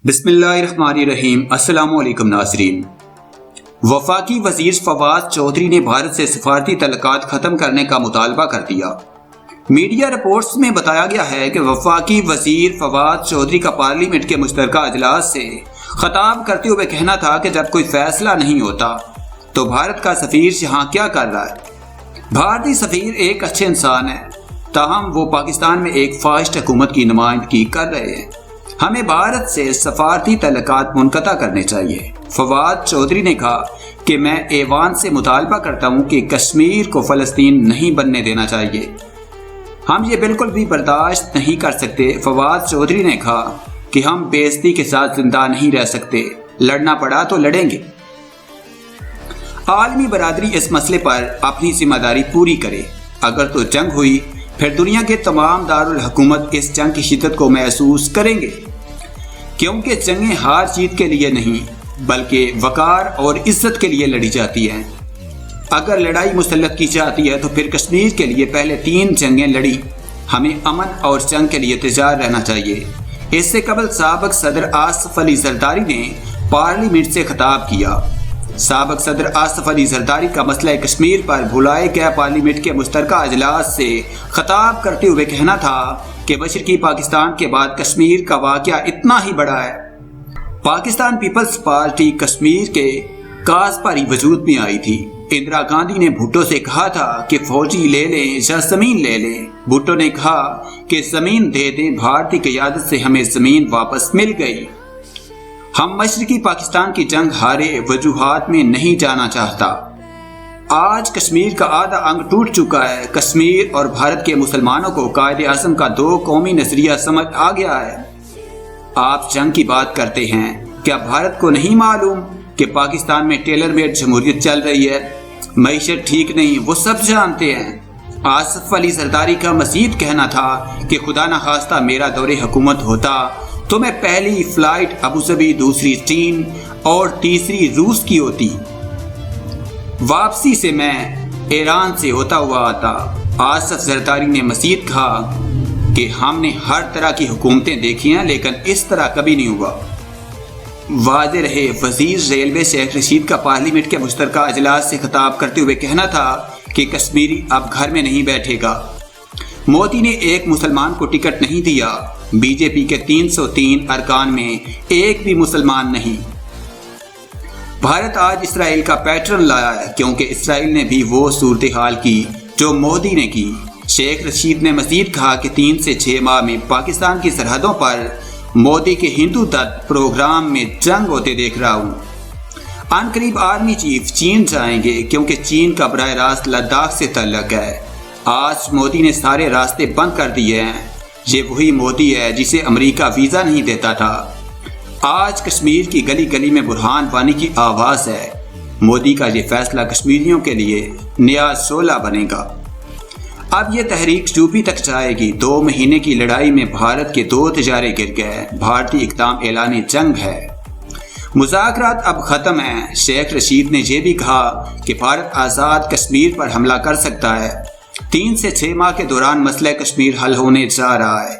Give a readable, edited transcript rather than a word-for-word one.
بسم اللہ الرحمن الرحیم۔ السلام علیکم ناظرین۔ وفاقی وزیر فواد چودھری نے بھارت سے سفارتی تعلقات ختم کرنے کا مطالبہ کر دیا۔ میڈیا رپورٹس میں بتایا گیا ہے کہ وفاقی وزیر فواد چودھری کا پارلیمنٹ کے مشترکہ اجلاس سے خطاب کرتے ہوئے کہنا تھا کہ جب کوئی فیصلہ نہیں ہوتا تو بھارت کا سفیر یہاں کیا کر رہا ہے۔ بھارتی سفیر ایک اچھے انسان ہے، تاہم وہ پاکستان میں ایک فاشسٹ حکومت کی نمائندگی کر رہے ہیں۔ ہمیں بھارت سے سفارتی تعلقات منقطع کرنے چاہیے۔ فواد چودھری نے کہا کہ میں ایوان سے مطالبہ کرتا ہوں کہ کشمیر کو فلسطین نہیں بننے دینا چاہیے۔ ہم یہ بالکل بھی برداشت نہیں کر سکتے۔ فواد چودھری نے کہا کہ ہم بے عزتی کے ساتھ زندہ نہیں رہ سکتے، لڑنا پڑا تو لڑیں گے۔ عالمی برادری اس مسئلے پر اپنی ذمہ داری پوری کرے۔ اگر تو جنگ ہوئی پھر دنیا کے تمام دارالحکومت اس جنگ کی شدت کو محسوس کریں گے، کیونکہ جنگیں ہار جیت کے لیے نہیں بلکہ وقار اور عزت کے لیے لڑی جاتی ہیں۔ اگر لڑائی مسلط کی جاتی ہے تو پھر کشمیر کے لیے پہلے 3 جنگیں لڑی۔ ہمیں امن اور جنگ کے لیے تیار رہنا چاہیے۔ اس سے قبل سابق صدر آصف علی زرداری نے پارلیمنٹ سے خطاب کیا۔ سابق صدر آصف علی زرداری کا مسئلہ کشمیر پر بلائے گئے پارلیمنٹ کے مشترکہ اجلاس سے خطاب کرتے ہوئے کہنا تھا کہ مشرقی پاکستان کے بعد کشمیر کا واقعہ اتنا ہی بڑا ہے۔ پاکستان پیپلز پارٹی کشمیر کے کاز پر ہی وجود میں آئی تھی۔ اندرا گاندھی نے بھٹو سے کہا تھا کہ فوجی لے لیں یا زمین لے لیں۔ بھٹو نے کہا کہ زمین دے دیں، بھارتی قیادت سے ہمیں زمین واپس مل گئی۔ ہم مشرقی پاکستان کی جنگ ہارے وجوہات میں نہیں جانا چاہتا۔ آج کشمیر کا آدھا انگ ٹوٹ چکا ہے۔ کشمیر اور بھارت کے مسلمانوں کو قائد اعظم کا 2 قومی نظریہ سمجھ آ گیا ہے۔ آپ جنگ کی بات کرتے ہیں، کیا بھارت کو نہیں معلوم کہ پاکستان میں ٹیلر میڈ جمہوریت چل رہی ہے؟ معیشت ٹھیک نہیں، وہ سب جانتے ہیں۔ آصف علی زرداری کا مزید کہنا تھا کہ خدا نخواستہ میرا دور حکومت ہوتا تو میں پہلی فلائٹ ابوظبی، دوسری چین اور تیسری روس کی ہوتی۔ واپسی سے میں ایران سے ہوتا ہوا آتا۔ آصف زرداری نے مزید کہا کہ ہم نے ہر طرح کی حکومتیں دیکھی ہیں لیکن اس طرح کبھی نہیں ہوا۔ واضح رہے، وزیر ریلوے شیخ رشید کا پارلیمنٹ کے مشترکہ اجلاس سے خطاب کرتے ہوئے کہنا تھا کہ کشمیری اب گھر میں نہیں بیٹھے گا۔ مودی نے ایک مسلمان کو ٹکٹ نہیں دیا۔ بی جے پی کے 303 ارکان میں ایک بھی مسلمان نہیں۔ بھارت آج اسرائیل کا پیٹرن لایا ہے کیونکہ اسرائیل نے بھی وہ صورتحال کی جو مودی نے کی۔ شیخ رشید نے مزید کہا کہ 3 سے 6 ماہ میں پاکستان کی سرحدوں پر مودی کے ہندو دت پروگرام میں جنگ ہوتے دیکھ رہا ہوں۔ ان قریب آرمی چیف چین جائیں گے کیونکہ چین کا براہ راست لداخ سے تعلق ہے۔ آج مودی نے سارے راستے بند کر دیے ہیں۔ یہ وہی مودی ہے جسے امریکہ ویزا نہیں دیتا تھا۔ آج کشمیر کی گلی گلی میں برہان وانی کی آواز ہے۔ مودی کا یہ فیصلہ کشمیریوں کے لیے نیا شعلہ بنے گا۔ اب یہ تحریک یوپی تک جائے گی۔ 2 مہینے کی لڑائی میں بھارت کے 2 طیارے گر گئے۔ بھارتی اقدام اعلان جنگ ہے۔ مذاکرات اب ختم ہیں۔ شیخ رشید نے یہ بھی کہا کہ بھارت آزاد کشمیر پر حملہ کر سکتا ہے۔ 3 سے 6 ماہ کے دوران مسئلہ کشمیر حل ہونے جا رہا ہے۔